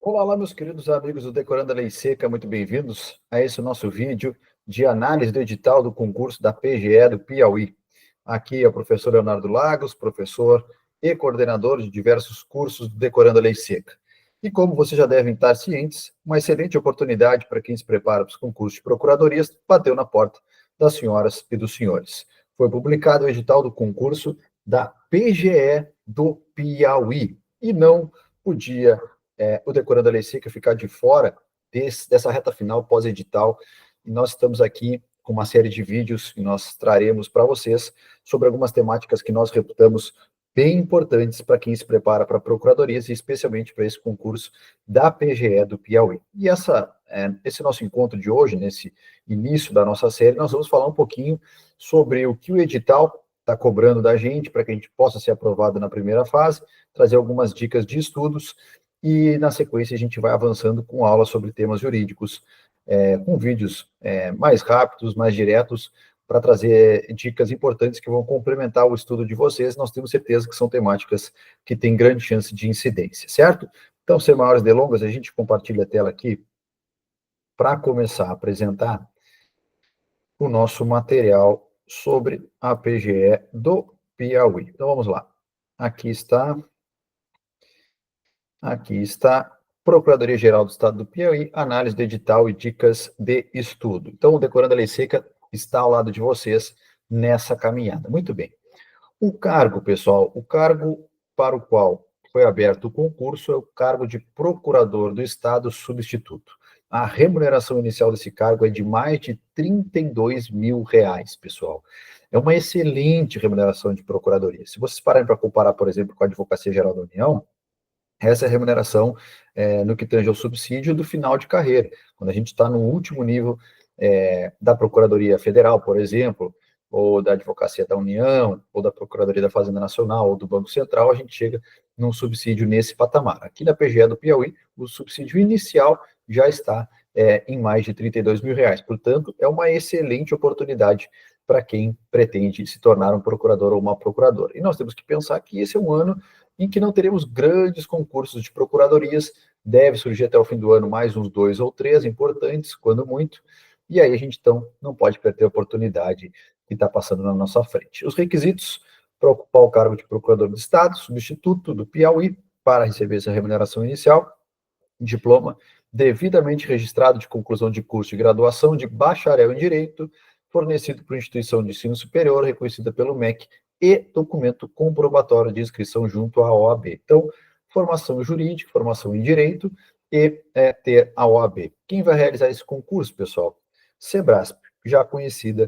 Olá, meus queridos amigos do Decorando a Lei Seca, muito bem-vindos a esse nosso vídeo de análise do edital do concurso da PGE do Piauí. Aqui é o professor Leonardo Lagos, professor e coordenador de diversos cursos do Decorando a Lei Seca. E como vocês já devem estar cientes, uma excelente oportunidade para quem se prepara para os concursos de procuradorias bateu na porta das senhoras e dos senhores. Foi publicado o edital do concurso da PGE do Piauí e não podia o Decorando a Lei Seca ficar de fora dessa reta final pós-edital, e nós estamos aqui com uma série de vídeos que nós traremos para vocês sobre algumas temáticas que nós reputamos bem importantes para quem se prepara para procuradorias e especialmente para esse concurso da PGE do Piauí. E esse nosso encontro de hoje, nesse início da nossa série, nós vamos falar um pouquinho sobre o que o edital está cobrando da gente para que a gente possa ser aprovado na primeira fase, trazer algumas dicas de estudos e, na sequência, a gente vai avançando com aulas sobre temas jurídicos, com vídeos mais rápidos, mais diretos, para trazer dicas importantes que vão complementar o estudo de vocês. Nós temos certeza que são temáticas que têm grande chance de incidência, certo? Então, sem maiores delongas, a gente compartilha a tela aqui para começar a apresentar o nosso material sobre a PGE do Piauí. Então, vamos lá. Aqui está Procuradoria-Geral do Estado do Piauí, análise do edital e dicas de estudo. Então, o Decorando a Lei Seca está ao lado de vocês nessa caminhada. Muito bem. O cargo, pessoal, o cargo para o qual foi aberto o concurso é o cargo de Procurador do Estado Substituto. A remuneração inicial desse cargo é de mais de R$ 32 mil, pessoal. É uma excelente remuneração de procuradoria. Se vocês pararem para comparar, por exemplo, com a Advocacia Geral da União, essa é a remuneração no que tange ao subsídio do final de carreira. Quando a gente está no último nível da Procuradoria Federal, por exemplo, ou da Advocacia da União, ou da Procuradoria da Fazenda Nacional, ou do Banco Central, a gente chega num subsídio nesse patamar. Aqui na PGE do Piauí, o subsídio inicial já está em mais de R$ 32 mil. Portanto, é uma excelente oportunidade para quem pretende se tornar um procurador ou uma procuradora. E nós temos que pensar que esse é um ano em que não teremos grandes concursos de procuradorias, deve surgir até o fim do ano mais uns 2 ou 3 importantes, quando muito, e aí a gente, então, não pode perder a oportunidade que está passando na nossa frente. Os requisitos para ocupar o cargo de procurador do Estado, substituto do Piauí, para receber essa remuneração inicial, diploma devidamente registrado de conclusão de curso de graduação de bacharel em Direito, fornecido por instituição de ensino superior, reconhecida pelo MEC, e documento comprobatório de inscrição junto à OAB. Então, formação jurídica, formação em Direito e ter a OAB. Quem vai realizar esse concurso, pessoal? Sebrasp, já conhecida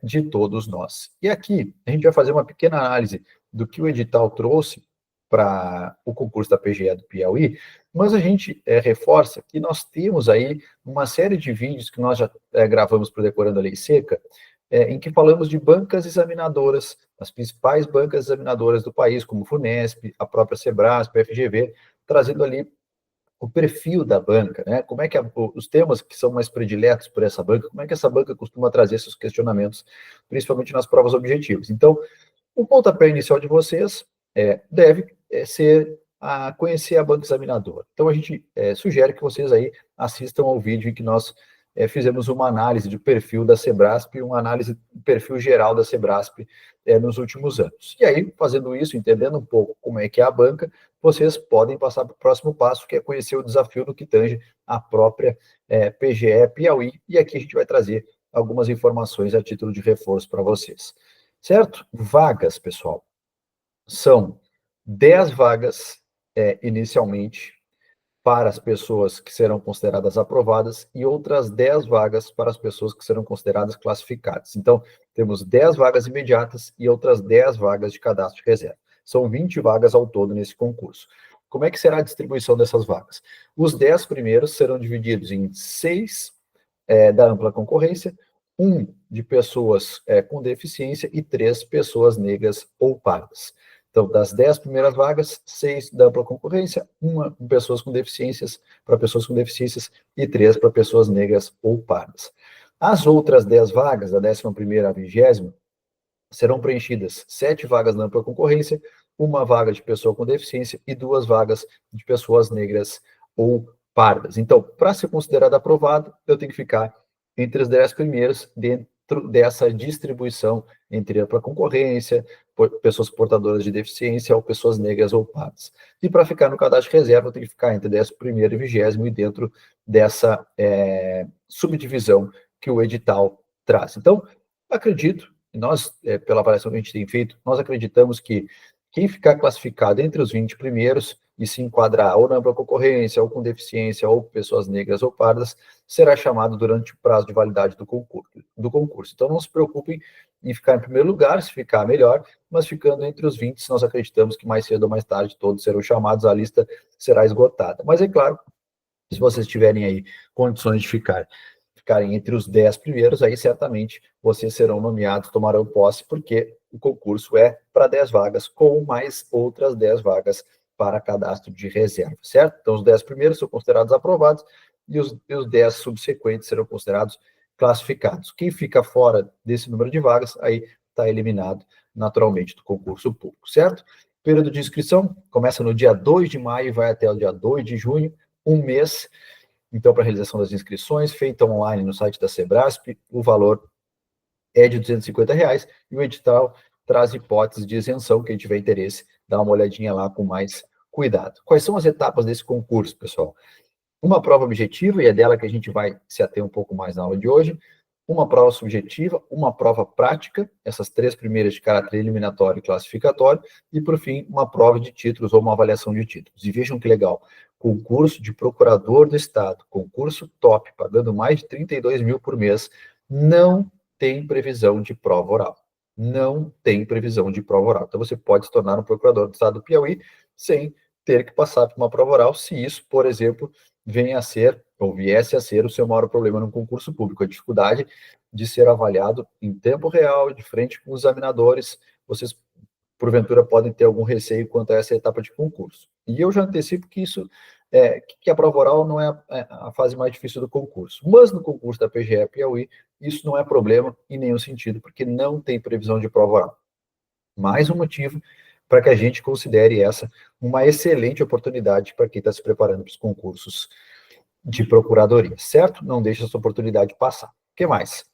de todos nós. E aqui, a gente vai fazer uma pequena análise do que o edital trouxe para o concurso da PGE do Piauí, mas a gente reforça que nós temos aí uma série de vídeos que nós já gravamos para o Decorando a Lei Seca, em que falamos de bancas examinadoras, as principais bancas examinadoras do país, como FUNESP, a própria Sebrasp, a FGV, trazendo ali o perfil da banca, né? Como é que os temas que são mais prediletos por essa banca, como é que essa banca costuma trazer seus questionamentos, principalmente nas provas objetivas. Então, o pontapé inicial de vocês deve ser a conhecer a banca examinadora. Então, a gente sugere que vocês aí assistam ao vídeo em que nós fizemos uma análise do perfil da Sebrasp, uma análise do perfil geral da Sebrasp nos últimos anos. E aí, fazendo isso, entendendo um pouco como é que é a banca, vocês podem passar para o próximo passo, que é conhecer o desafio no que tange a própria PGE Piauí, e aqui a gente vai trazer algumas informações a título de reforço para vocês. Certo? Vagas, pessoal. São 10 vagas inicialmente para as pessoas que serão consideradas aprovadas e outras 10 vagas para as pessoas que serão consideradas classificadas. Então, temos 10 vagas imediatas e outras 10 vagas de cadastro de reserva. São 20 vagas ao todo nesse concurso. Como é que será a distribuição dessas vagas? Os 10 primeiros serão divididos em 6 da ampla concorrência, 1 de pessoas com deficiência e 3 pessoas negras ou pardas. Então, das 10 primeiras vagas, 6 da ampla concorrência, 1 para pessoas com deficiências e 3 para pessoas negras ou pardas. As outras 10 vagas, da 11ª à 20ª, serão preenchidas 7 vagas na ampla concorrência, 1 vaga de pessoa com deficiência e 2 vagas de pessoas negras ou pardas. Então, para ser considerado aprovado, eu tenho que ficar entre os 10 primeiros dentro dessa distribuição entre ampla concorrência, pessoas portadoras de deficiência ou pessoas negras ou pardas. E para ficar no cadastro de reserva, eu tenho que ficar entre 10º e 20º e dentro dessa subdivisão que o edital traz. Então, acredito, nós, pela avaliação que a gente tem feito, nós acreditamos que quem ficar classificado entre os 20 primeiros e se enquadrar ou na ampla concorrência, ou com deficiência, ou pessoas negras ou pardas, será chamado durante o prazo de validade do concurso. Então, não se preocupem em ficar em primeiro lugar, se ficar melhor, mas ficando entre os 20, nós acreditamos que mais cedo ou mais tarde todos serão chamados, a lista será esgotada. Mas é claro, se vocês tiverem aí condições de ficarem entre os 10 primeiros, aí certamente vocês serão nomeados, tomarão posse, porque o concurso é para 10 vagas, com mais outras 10 vagas para cadastro de reserva, certo? Então, os 10 primeiros são considerados aprovados e os 10 subsequentes serão considerados classificados. Quem fica fora desse número de vagas, aí está eliminado naturalmente do concurso público, certo? O período de inscrição começa no dia 2 de maio e vai até o dia 2 de junho, um mês. Então, para a realização das inscrições, feita online no site da Sebrasp, o valor é de R$ 250 e o edital traz hipóteses de isenção. Quem tiver interesse, dá uma olhadinha lá com mais cuidado. Quais são as etapas desse concurso, pessoal? Uma prova objetiva, e é dela que a gente vai se ater um pouco mais na aula de hoje, uma prova subjetiva, uma prova prática, essas 3 primeiras de caráter eliminatório e classificatório, e, por fim, uma prova de títulos ou uma avaliação de títulos. E vejam que legal, concurso de procurador do Estado, concurso top, pagando mais de 32 mil por mês, não tem previsão de prova oral. Não tem previsão de prova oral. Então, você pode se tornar um procurador do Estado do Piauí sem ter que passar por uma prova oral, se isso, por exemplo, venha a ser, ou viesse a ser, o seu maior problema no concurso público, a dificuldade de ser avaliado em tempo real, de frente com os examinadores. Vocês, porventura, podem ter algum receio quanto a essa etapa de concurso. E eu já antecipo que isso, que a prova oral não é a fase mais difícil do concurso. Mas no concurso da PGE Piauí, isso não é problema em nenhum sentido, porque não tem previsão de prova oral. Mais um motivo para que a gente considere essa uma excelente oportunidade para quem está se preparando para os concursos de procuradoria, certo? Não deixe essa oportunidade passar. O que mais?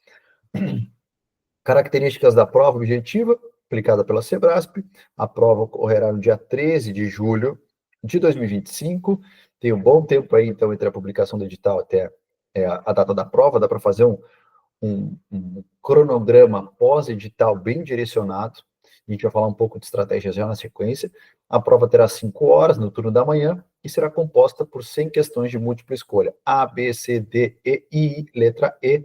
Características da prova objetiva, aplicada pela Sebrasp. A prova ocorrerá no dia 13 de julho de 2025. Tem um bom tempo aí, então, entre a publicação do edital até a data da prova. Dá para fazer um cronograma pós-edital bem direcionado. A gente vai falar um pouco de estratégias já na sequência. A prova terá 5 horas no turno da manhã e será composta por 100 questões de múltipla escolha. A, B, C, D, E, I, letra E.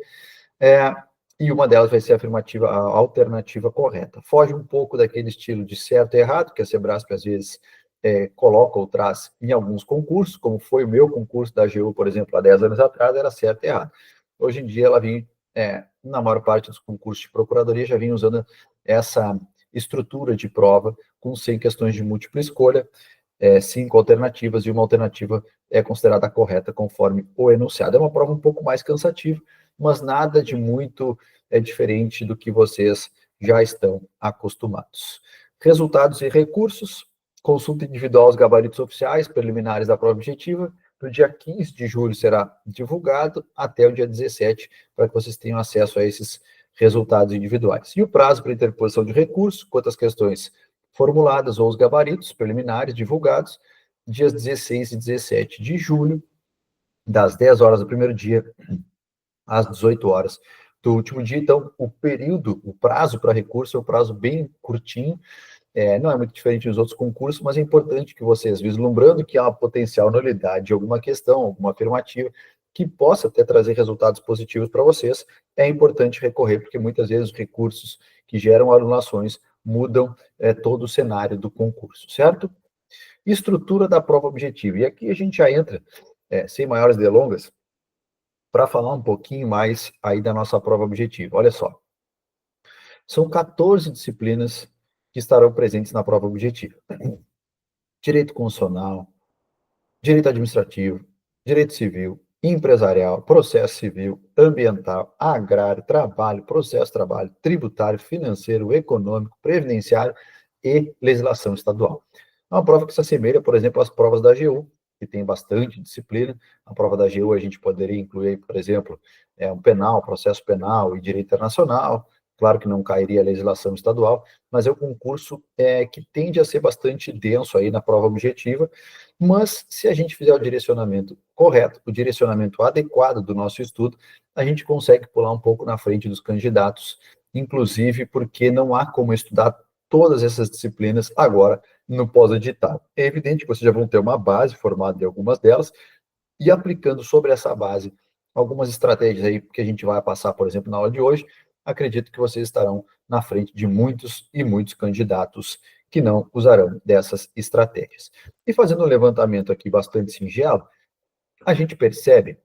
E uma delas vai ser a alternativa correta. Foge um pouco daquele estilo de certo e errado, que a Sebrasp às vezes coloca ou traz em alguns concursos, como foi o meu concurso da AGU, por exemplo, há 10 anos atrás, era certo e errado. Hoje em dia, ela vem, na maior parte dos concursos de procuradoria, já vem usando essa estrutura de prova com 100 questões de múltipla escolha, 5 alternativas, e uma alternativa é considerada correta conforme o enunciado. É uma prova um pouco mais cansativa, mas nada de muito diferente do que vocês já estão acostumados. Resultados e recursos: consulta individual aos gabaritos oficiais preliminares da prova objetiva. No dia 15 de julho será divulgado até o dia 17, para que vocês tenham acesso a esses resultados individuais. E o prazo para interposição de recurso, quanto às questões formuladas ou os gabaritos preliminares divulgados, dias 16 e 17 de julho, das 10 horas do primeiro dia às 18 horas do último dia. Então, o prazo para recurso é um prazo bem curtinho, não é muito diferente dos outros concursos, mas é importante que vocês, vislumbrando que há uma potencial nulidade de alguma questão, alguma afirmativa, que possa até trazer resultados positivos para vocês, é importante recorrer, porque muitas vezes os recursos que geram anulações mudam todo o cenário do concurso, certo? Estrutura da prova objetiva. E aqui a gente já entra, sem maiores delongas, para falar um pouquinho mais aí da nossa prova objetiva. Olha só, são 14 disciplinas que estarão presentes na prova objetiva. Direito constitucional, direito administrativo, direito civil, empresarial, processo civil, ambiental, agrário, trabalho, processo trabalho, tributário, financeiro, econômico, previdenciário e legislação estadual. É uma prova que se assemelha, por exemplo, às provas da AGU, que tem bastante disciplina. A prova da AGU a gente poderia incluir, por exemplo, um penal, processo penal e direito internacional. Claro que não cairia a legislação estadual, mas é um concurso que tende a ser bastante denso aí na prova objetiva, mas se a gente fizer o direcionamento correto, o direcionamento adequado do nosso estudo, a gente consegue pular um pouco na frente dos candidatos, inclusive porque não há como estudar todas essas disciplinas agora no pós-edital. É evidente que vocês já vão ter uma base formada em algumas delas, e aplicando sobre essa base algumas estratégias aí que a gente vai passar, por exemplo, na aula de hoje, acredito que vocês estarão na frente de muitos e muitos candidatos que não usarão dessas estratégias. E fazendo um levantamento aqui bastante singelo, a gente percebe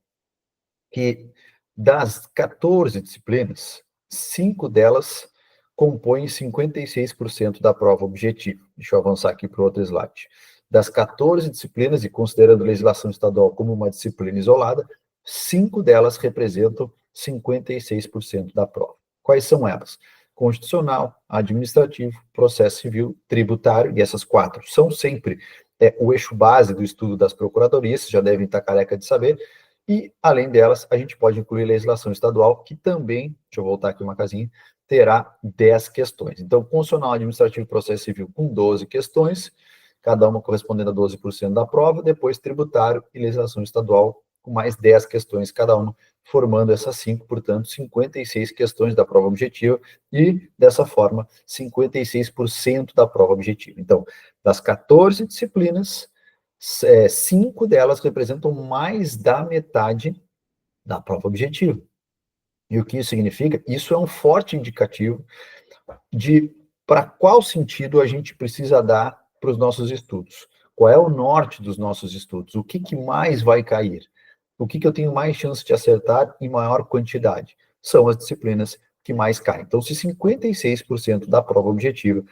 que das 14 disciplinas, 5 delas compõem 56% da prova objetiva. Deixa eu avançar aqui para o outro slide. Das 14 disciplinas, e considerando legislação estadual como uma disciplina isolada, 5 delas representam 56% da prova. Quais são elas? Constitucional, administrativo, processo civil, tributário, e essas 4 são sempre o eixo base do estudo das procuradorias, vocês já devem estar careca de saber, e, além delas, a gente pode incluir legislação estadual, que também, deixa eu voltar aqui uma casinha, terá 10 questões. Então, constitucional, administrativo e processo civil com 12 questões, cada uma correspondendo a 12% da prova, depois tributário e legislação estadual com mais 10 questões cada uma, formando essas 5, portanto, 56 questões da prova objetiva e, dessa forma, 56% da prova objetiva. Então, das 14 disciplinas, 5 delas representam mais da metade da prova objetiva. E o que isso significa? Isso é um forte indicativo de para qual sentido a gente precisa dar para os nossos estudos. Qual é o norte dos nossos estudos? O que mais vai cair? O que eu tenho mais chance de acertar em maior quantidade? São as disciplinas que mais caem. Então, se 56% da prova objetiva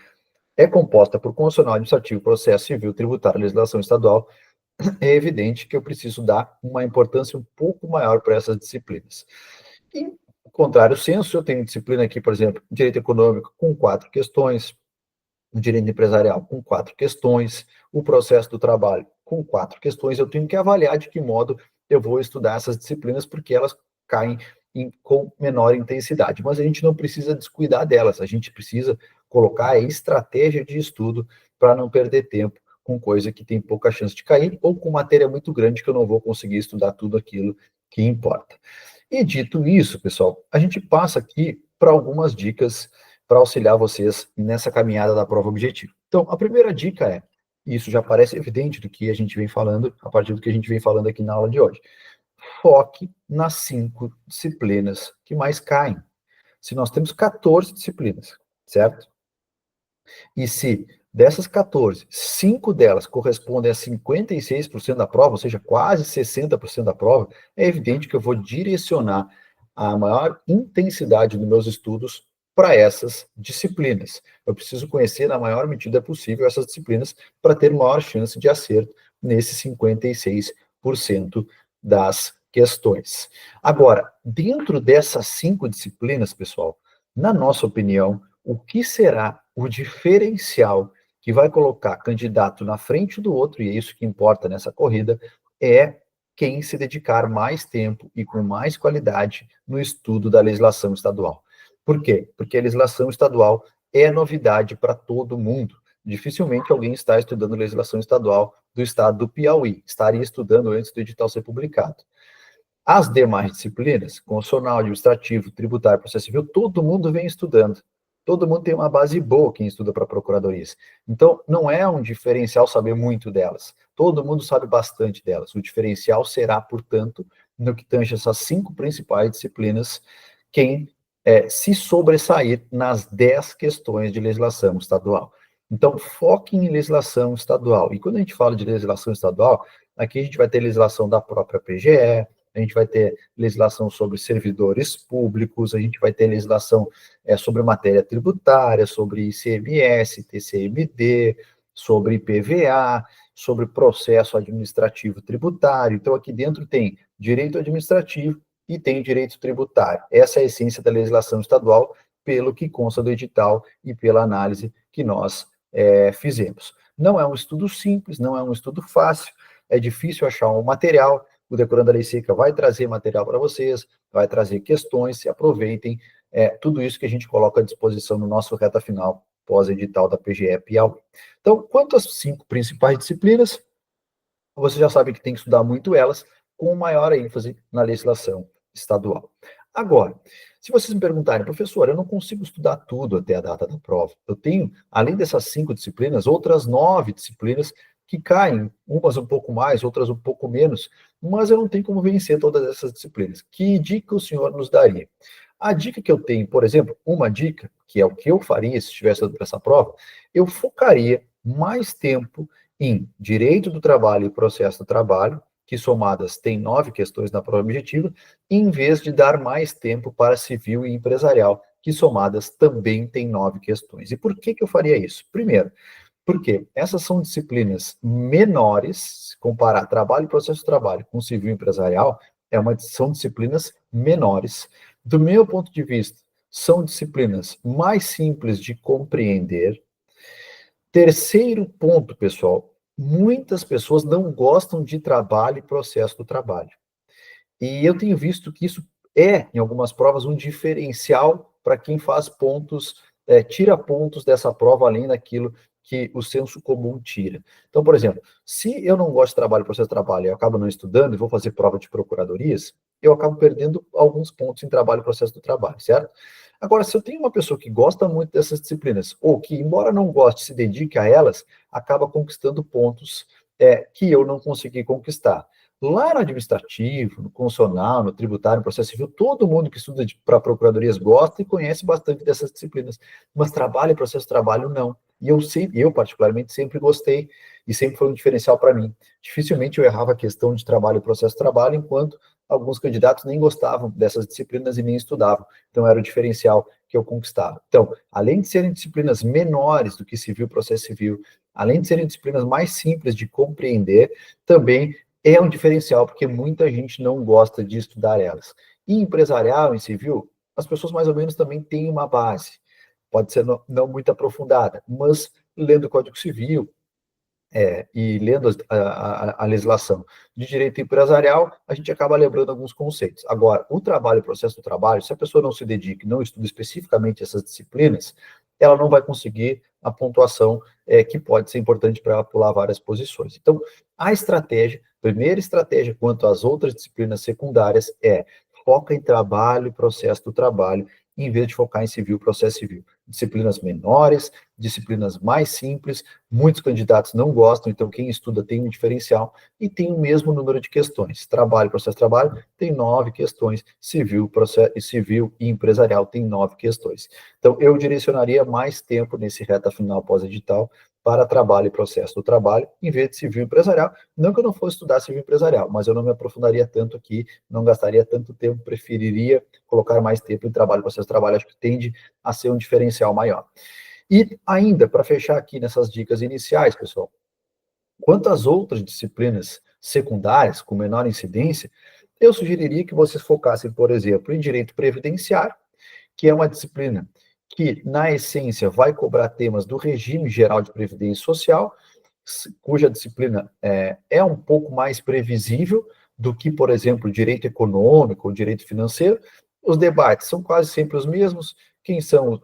é composta por constitucional, administrativo, processo civil, tributário, legislação estadual, é evidente que eu preciso dar uma importância um pouco maior para essas disciplinas. E, ao contrário senso, eu tenho disciplina aqui, por exemplo, direito econômico com 4 questões, o direito empresarial com 4 questões, o processo do trabalho com 4 questões, eu tenho que avaliar de que modo eu vou estudar essas disciplinas, porque elas caem com menor intensidade. Mas a gente não precisa descuidar delas, a gente precisa colocar a estratégia de estudo para não perder tempo com coisa que tem pouca chance de cair, ou com matéria muito grande que eu não vou conseguir estudar tudo aquilo que importa. E dito isso, pessoal, a gente passa aqui para algumas dicas para auxiliar vocês nessa caminhada da prova objetiva. Então, a primeira dica é, e isso já parece evidente do que a gente vem falando, a partir do que a gente vem falando aqui na aula de hoje. Foque nas 5 disciplinas que mais caem. Se nós temos 14 disciplinas, certo? E se dessas 14, 5 delas correspondem a 56% da prova, ou seja, quase 60% da prova, é evidente que eu vou direcionar a maior intensidade dos meus estudos para essas disciplinas. Eu preciso conhecer na maior medida possível essas disciplinas para ter maior chance de acerto nesses 56% das questões. Agora, dentro dessas 5 disciplinas, pessoal, na nossa opinião, o que será o diferencial que vai colocar candidato na frente do outro, e é isso que importa nessa corrida, é quem se dedicar mais tempo e com mais qualidade no estudo da legislação estadual. Por quê? Porque a legislação estadual é novidade para todo mundo. Dificilmente alguém está estudando legislação estadual do estado do Piauí, estaria estudando antes do edital ser publicado. As demais disciplinas, constitucional, administrativo, tributário, processo civil, todo mundo vem estudando. Todo mundo tem uma base boa quem estuda para procuradorias. Então, não é um diferencial saber muito delas. Todo mundo sabe bastante delas. O diferencial será, portanto, no que tange essas 5 principais disciplinas, quem se sobressair nas 10 questões de legislação estadual. Então, foque em legislação estadual. E quando a gente fala de legislação estadual, aqui a gente vai ter legislação da própria PGE, a gente vai ter legislação sobre servidores públicos, a gente vai ter legislação sobre matéria tributária, sobre ICMS, TCMD, sobre IPVA, sobre processo administrativo tributário. Então, aqui dentro tem direito administrativo e tem direito tributário. Essa é a essência da legislação estadual, pelo que consta do edital e pela análise que nós fizemos. Não é um estudo simples, não é um estudo fácil, é difícil achar um material, o Decorando a Lei Seca vai trazer material para vocês, vai trazer questões, se aproveitem, tudo isso que a gente coloca à disposição no nosso reta final pós-edital da PGE Piauí. Então, quanto às 5 principais disciplinas, você já sabe que tem que estudar muito elas, com maior ênfase na legislação estadual. Agora, se vocês me perguntarem, professor, eu não consigo estudar tudo até a data da prova. Eu tenho, além dessas 5 disciplinas, outras 9 disciplinas que caem, umas um pouco mais, outras um pouco menos, mas eu não tenho como vencer todas essas disciplinas. Que dica o senhor nos daria? A dica que eu tenho, por exemplo, uma dica, que é o que eu faria se estivesse dando para essa prova, eu focaria mais tempo em direito do trabalho e processo do trabalho, que somadas têm 9 questões na prova objetiva, em vez de dar mais tempo para civil e empresarial, que somadas também têm 9 questões. E por que eu faria isso? Primeiro, porque essas são disciplinas menores, se comparar trabalho e processo de trabalho com civil e empresarial, são disciplinas menores. Do meu ponto de vista, são disciplinas mais simples de compreender. Terceiro ponto, pessoal, muitas pessoas não gostam de trabalho e processo do trabalho. E eu tenho visto que isso em algumas provas, um diferencial para quem faz pontos, tira pontos dessa prova além daquilo que o senso comum tira. Então, por exemplo, se eu não gosto de trabalho, processo de trabalho, e eu acabo não estudando e vou fazer prova de procuradorias, eu acabo perdendo alguns pontos em trabalho e processo do trabalho, certo? Agora, se eu tenho uma pessoa que gosta muito dessas disciplinas, ou que, embora não goste, se dedique a elas, acaba conquistando pontos que eu não consegui conquistar. Lá no administrativo, no constitucional, no tributário, no processo civil, todo mundo que estuda para procuradorias gosta e conhece bastante dessas disciplinas. Mas trabalho e processo de trabalho, não. E eu particularmente, sempre gostei e sempre foi um diferencial para mim. Dificilmente eu errava a questão de trabalho e processo de trabalho, enquanto alguns candidatos nem gostavam dessas disciplinas e nem estudavam. Então, era o diferencial que eu conquistava. Então, além de serem disciplinas menores do que civil, processo civil, além de serem disciplinas mais simples de compreender, também é um diferencial, porque muita gente não gosta de estudar elas. E empresarial, em civil, as pessoas mais ou menos também têm uma base. Pode ser não muito aprofundada, mas lendo o Código Civil, e lendo a legislação de direito empresarial, a gente acaba lembrando alguns conceitos. Agora, o trabalho, o processo do trabalho, se a pessoa não se dedica, não estuda especificamente essas disciplinas, ela não vai conseguir a pontuação que pode ser importante para ela pular várias posições. Então, a primeira estratégia quanto às outras disciplinas secundárias foca em trabalho e processo do trabalho, em vez de focar em civil, processo civil. Disciplinas menores, disciplinas mais simples, muitos candidatos não gostam, então quem estuda tem um diferencial e tem o mesmo número de questões. Trabalho, processo de trabalho, tem 9 questões, civil e empresarial tem 9 questões. Então, eu direcionaria mais tempo nesse reta final pós-edital para trabalho e processo do trabalho, em vez de civil e empresarial. Não que eu não fosse estudar civil e empresarial, mas eu não me aprofundaria tanto aqui, não gastaria tanto tempo, preferiria colocar mais tempo em trabalho e processo de trabalho, acho que tende a ser um diferencial maior. E ainda, para fechar aqui nessas dicas iniciais, pessoal, quanto às outras disciplinas secundárias, com menor incidência, eu sugeriria que vocês focassem, por exemplo, em direito previdenciário, que é uma disciplina que, na essência, vai cobrar temas do regime geral de previdência social, cuja disciplina é um pouco mais previsível do que, por exemplo, direito econômico ou direito financeiro. Os debates são quase sempre os mesmos. Quem são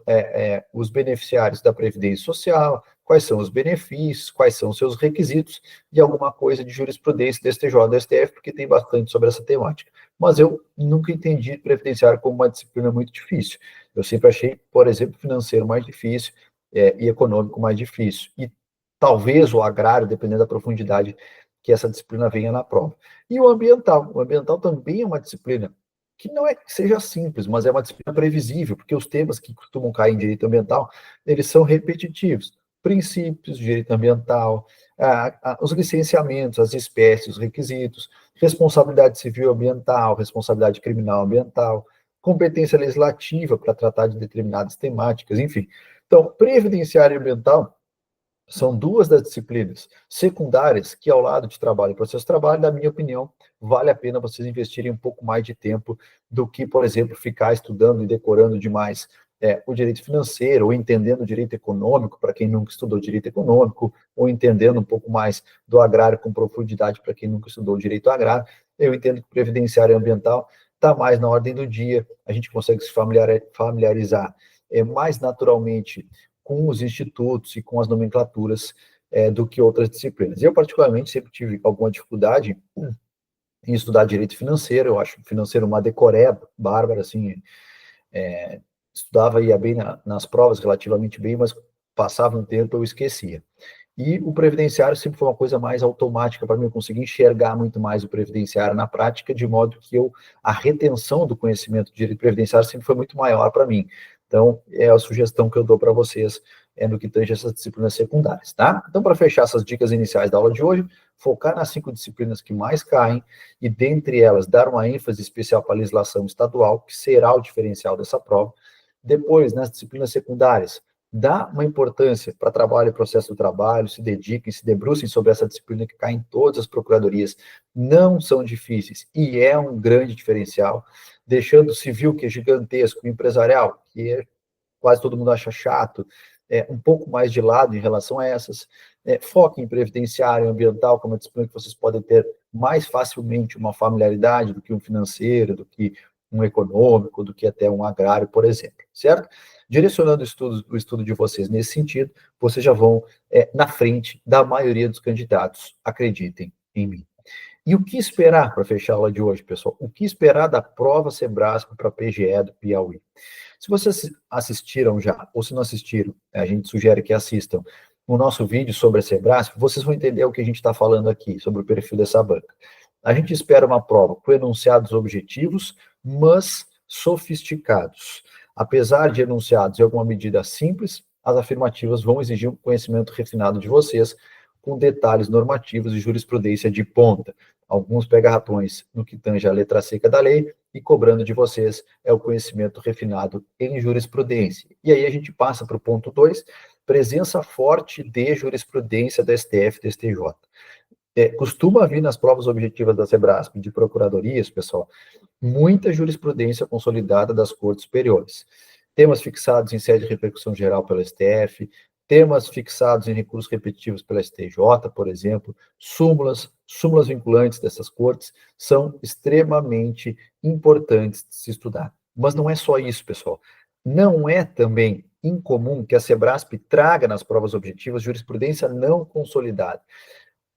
os beneficiários da Previdência Social, quais são os benefícios, quais são os seus requisitos, e alguma coisa de jurisprudência do STJ, do STF, porque tem bastante sobre essa temática. Mas eu nunca entendi previdenciário como uma disciplina muito difícil. Eu sempre achei, por exemplo, financeiro mais difícil e econômico mais difícil. E talvez o agrário, dependendo da profundidade que essa disciplina venha na prova. E o ambiental também é uma disciplina que não é que seja simples, mas é uma disciplina previsível, porque os temas que costumam cair em direito ambiental, eles são repetitivos. Princípios de direito ambiental, os licenciamentos, as espécies, os requisitos, responsabilidade civil ambiental, responsabilidade criminal ambiental, competência legislativa para tratar de determinadas temáticas, enfim. Então, previdenciário e ambiental são duas das disciplinas secundárias que, ao lado de trabalho e processo de trabalho, na minha opinião, vale a pena vocês investirem um pouco mais de tempo do que, por exemplo, ficar estudando e decorando demais o direito financeiro, ou entendendo o direito econômico, para quem nunca estudou direito econômico, ou entendendo um pouco mais do agrário com profundidade, para quem nunca estudou direito agrário. Eu entendo que previdenciário e ambiental está mais na ordem do dia, a gente consegue se familiarizar mais naturalmente com os institutos e com as nomenclaturas do que outras disciplinas. Eu, particularmente, sempre tive alguma dificuldade em estudar direito financeiro, eu acho financeiro uma decoreba bárbara, assim, estudava, ia bem nas provas, relativamente bem, mas passava um tempo eu esquecia. E o previdenciário sempre foi uma coisa mais automática para mim, eu consegui enxergar muito mais o previdenciário na prática, de modo que a retenção do conhecimento de direito previdenciário sempre foi muito maior para mim. Então, é a sugestão que eu dou para vocês no que tange essas disciplinas secundárias, tá? Então, para fechar essas dicas iniciais da aula de hoje, focar nas 5 disciplinas que mais caem e, dentre elas, dar uma ênfase especial para a legislação estadual, que será o diferencial dessa prova. Depois, nas disciplinas secundárias, dá uma importância para trabalho e processo do trabalho, se dediquem, se debrucem sobre essa disciplina que cai em todas as procuradorias, não são difíceis e é um grande diferencial, deixando o civil, que é gigantesco, o empresarial, que quase todo mundo acha chato, um pouco mais de lado em relação a essas. Foquem em previdenciário e ambiental, como uma disciplina que vocês podem ter mais facilmente uma familiaridade do que um financeiro, do que um econômico, do que até um agrário, por exemplo, certo? Direcionando o estudo de vocês nesse sentido, vocês já vão na frente da maioria dos candidatos, acreditem em mim. E o que esperar para fechar a aula de hoje, pessoal? O que esperar da prova Sebrasp para a PGE do Piauí? Se vocês assistiram já, ou se não assistiram, a gente sugere que assistam o nosso vídeo sobre a Sebrasp, vocês vão entender o que a gente está falando aqui, sobre o perfil dessa banca. A gente espera uma prova com enunciados objetivos, mas sofisticados. Apesar de enunciados em alguma medida simples, as afirmativas vão exigir um conhecimento refinado de vocês, com detalhes normativos e jurisprudência de ponta. Alguns pega-ratões no que tange a letra seca da lei, e cobrando de vocês o conhecimento refinado em jurisprudência. E aí a gente passa para o ponto 2, presença forte de jurisprudência da STF e do STJ. Costuma vir nas provas objetivas da Sebrasp, de procuradorias, pessoal, muita jurisprudência consolidada das cortes superiores. Temas fixados em sede de repercussão geral pela STF, temas fixados em recursos repetitivos pela STJ, por exemplo, súmulas vinculantes dessas cortes, são extremamente importantes de se estudar. Mas não é só isso, pessoal. Não é também incomum que a Sebrasp traga nas provas objetivas jurisprudência não consolidada,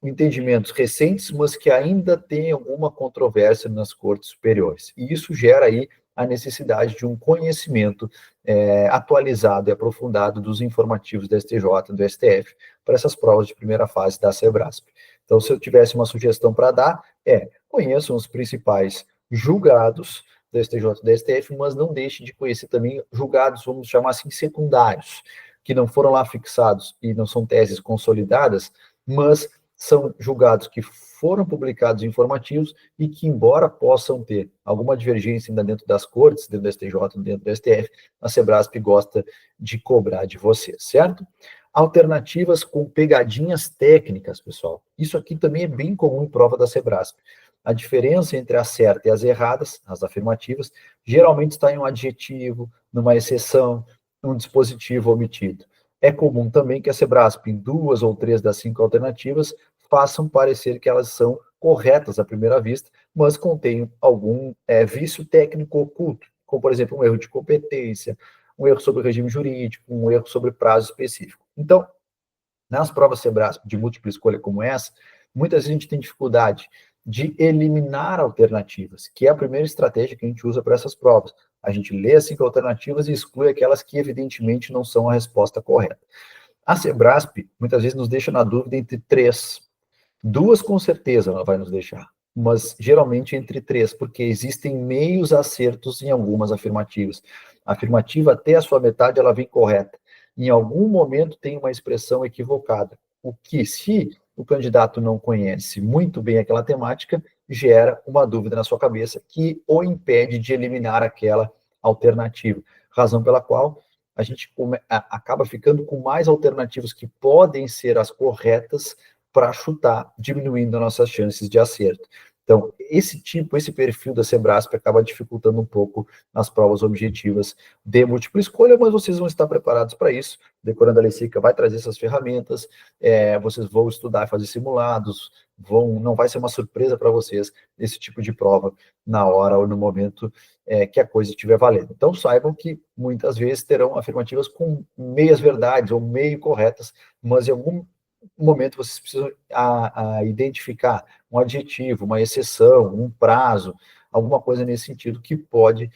entendimentos recentes, mas que ainda têm alguma controvérsia nas cortes superiores. E isso gera aí a necessidade de um conhecimento atualizado e aprofundado dos informativos da STJ e do STF para essas provas de primeira fase da Sebrasp. Então, se eu tivesse uma sugestão para dar, conheçam os principais julgados da STJ e do STF, mas não deixe de conhecer também julgados, vamos chamar assim, secundários, que não foram lá fixados e não são teses consolidadas, mas são julgados que foram publicados informativos e que, embora possam ter alguma divergência ainda dentro das cortes, dentro do STJ, dentro do STF, a Sebrasp gosta de cobrar de vocês, certo? Alternativas com pegadinhas técnicas, pessoal. Isso aqui também é bem comum em prova da Sebrasp. A diferença entre a certa e as erradas, as afirmativas, geralmente está em um adjetivo, numa exceção, num dispositivo omitido. É comum também que a Sebrasp, em 2 ou 3 das 5 alternativas, façam parecer que elas são corretas à primeira vista, mas contêm algum vício técnico oculto, como, por exemplo, um erro de competência, um erro sobre o regime jurídico, um erro sobre prazo específico. Então, nas provas Sebrasp de múltipla escolha como essa, muitas vezes a gente tem dificuldade de eliminar alternativas, que é a primeira estratégia que a gente usa para essas provas. A gente lê as 5 alternativas e exclui aquelas que, evidentemente, não são a resposta correta. A Sebrasp, muitas vezes, nos deixa na dúvida entre 3. 2, com certeza, ela vai nos deixar, mas geralmente entre 3, porque existem meios acertos em algumas afirmativas. A afirmativa, até a sua metade, ela vem correta. Em algum momento tem uma expressão equivocada, o que, se o candidato não conhece muito bem aquela temática, gera uma dúvida na sua cabeça que o impede de eliminar aquela alternativa, razão pela qual a gente acaba ficando com mais alternativas que podem ser as corretas para chutar, diminuindo as nossas chances de acerto. Então, esse perfil da Sebrasp acaba dificultando um pouco as provas objetivas de múltipla escolha, mas vocês vão estar preparados para isso. Decorando a Lei Seca vai trazer essas ferramentas, vocês vão estudar, fazer simulados, não vai ser uma surpresa para vocês esse tipo de prova na hora ou no momento que a coisa estiver valendo. Então, saibam que muitas vezes terão afirmativas com meias verdades ou meio corretas, mas em algum momento vocês precisam identificar um adjetivo, uma exceção, um prazo, alguma coisa nesse sentido que pode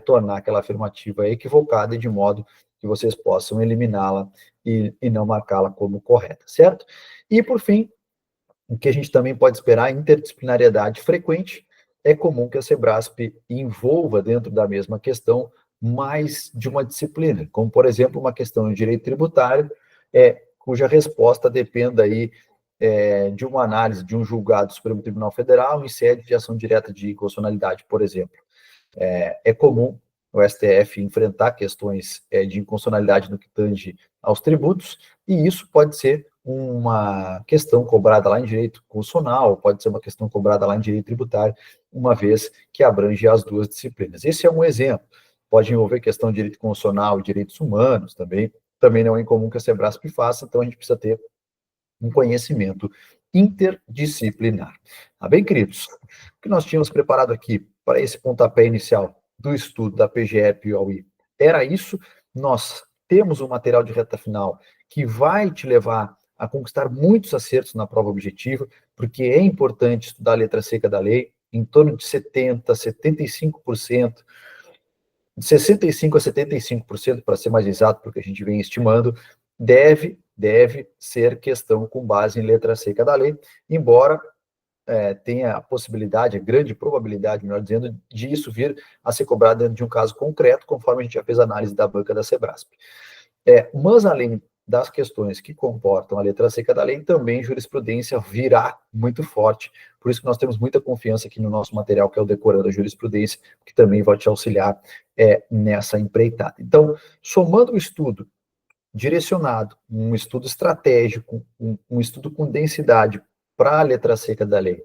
tornar aquela afirmativa equivocada e de modo que vocês possam eliminá-la e não marcá-la como correta, certo? E, por fim, o que a gente também pode esperar é interdisciplinariedade frequente. É comum que a Sebrasp envolva dentro da mesma questão mais de uma disciplina, como, por exemplo, uma questão de direito tributário, cuja resposta dependa aí de uma análise de um julgado do Supremo Tribunal Federal em sede de ação direta de inconstitucionalidade, por exemplo. É comum o STF enfrentar questões de inconstitucionalidade no que tange aos tributos, e isso pode ser uma questão cobrada lá em direito constitucional, pode ser uma questão cobrada lá em direito tributário, uma vez que abrange as duas disciplinas. Esse é um exemplo. Pode envolver questão de direito constitucional e direitos humanos também não é incomum que a Sebrasp faça, então a gente precisa ter um conhecimento interdisciplinar. Tá bem, queridos? O que nós tínhamos preparado aqui para esse pontapé inicial do estudo da PGE Piauí era isso. Nós temos um material de reta final que vai te levar a conquistar muitos acertos na prova objetiva, porque é importante estudar a letra seca da lei, em torno de 70%, 75%, de 65% a 75%, para ser mais exato, porque a gente vem estimando, deve ser questão com base em letra seca da lei, embora tenha a possibilidade, a grande probabilidade, melhor dizendo, de isso vir a ser cobrado dentro de um caso concreto, conforme a gente já fez a análise da banca da Sebrasp. Mas, além das questões que comportam a letra seca da lei, também jurisprudência virá muito forte. Por isso que nós temos muita confiança aqui no nosso material, que é o Decorando a Jurisprudência, que também vai te auxiliar nessa empreitada. Então, somando o estudo direcionado, um estudo estratégico, um estudo com densidade para a letra seca da lei,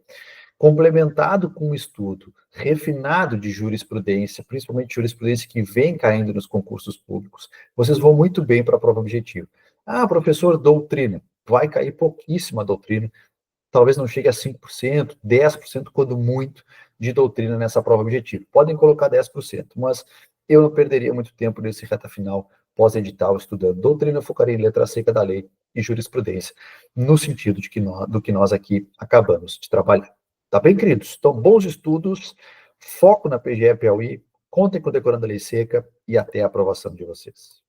complementado com um estudo refinado de jurisprudência, principalmente jurisprudência que vem caindo nos concursos públicos, vocês vão muito bem para a prova objetiva. Ah, professor, doutrina. Vai cair pouquíssima doutrina, talvez não chegue a 5%, 10%, quando muito, de doutrina nessa prova objetiva. Podem colocar 10%, mas eu não perderia muito tempo nesse reta final pós-edital estudando doutrina, eu focaria em letra seca da lei e jurisprudência, no sentido do que nós aqui acabamos de trabalhar. Tá bem, queridos? Então, bons estudos, foco na PGE Piauí, contem com o Decorando a Lei Seca e até a aprovação de vocês.